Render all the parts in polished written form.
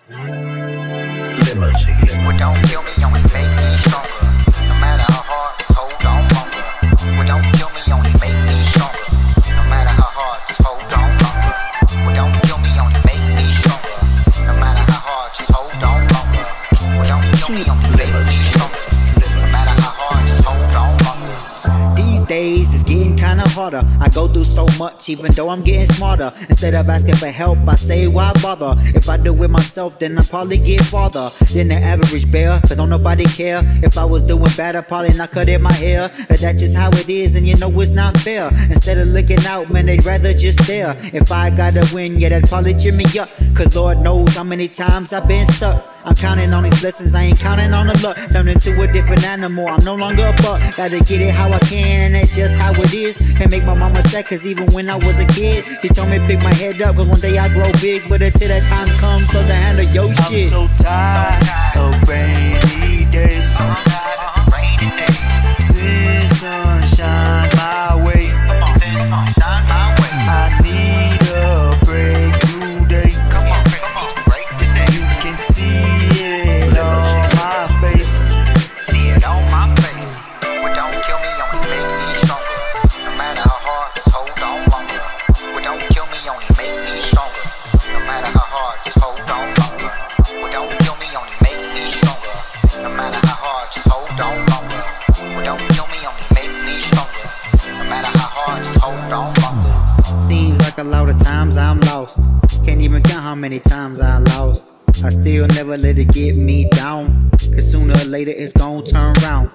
Limousine. What don't kill me only make me stronger. No matter how hard, just hold on longer. What don't kill me only make me stronger. No matter how hard, just hold on longer. What don't kill me only make me stronger. No matter how hard, just hold on longer. What don't kill me only make me stronger. No matter how hard, just hold on longer. These days it's getting kinda harder. I go through so much even though I'm getting smarter. Instead of asking for help, I say why bother. If I do it myself, then I'll probably get farther than the average bear, cause don't nobody care. If I was doing bad, I'd probably not cut in my hair. But that's just how it is, and you know it's not fair. Instead of looking out, man, they'd rather just stare. If I gotta win, yeah, that'd probably cheer me up, cause Lord knows how many times I've been stuck. I'm counting on these blessings, I ain't counting on the luck. Turned into a different animal, I'm no longer a buck. Gotta get it how I can, and that's just how it is. Can't make my mama sad, cause even when I was a kid, she told me pick my head up, cause one day I grow big. But until that time comes, so to handle your shit. I'm so tired of rainy days. Send sunshine my way. I need a break today. You can see it on my face. See it on my face. What don't kill me only make me stronger. No matter how hard, just hold on longer. What don't kill me only make me stronger. No matter how hard, just hold on longer. What don't kill me only make me stronger. No matter how hard, just hold on longer. What don't kill me only make me stronger. No matter how hard, just hold on longer. Seems like a lot of times I'm lost. Can't even count how many times I lost. I still never let it get me down, cause sooner or later it's gon' turn round.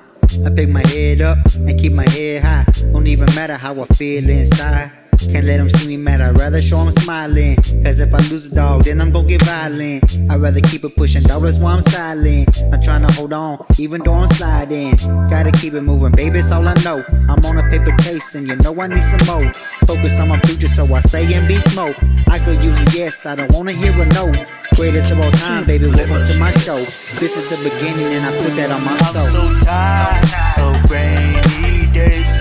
I pick my head up and keep my head high. Don't even matter how I feel inside. Can't let them see me mad, I'd rather show them smiling. Cause if I lose a dog, then I'm gon' get violent. I'd rather keep it pushing, dog, that's why I'm silent. I'm trying to hold on, even though I'm sliding. Gotta keep it moving, baby, it's all I know. I'm on a paper chase, and you know I need some more. Focus on my future, so I stay in beast mode. I could use a yes, I don't wanna hear a no. Greatest of all time, baby, welcome to my show. This is the beginning, and I put that on my soul. I'm so tired of rainy days.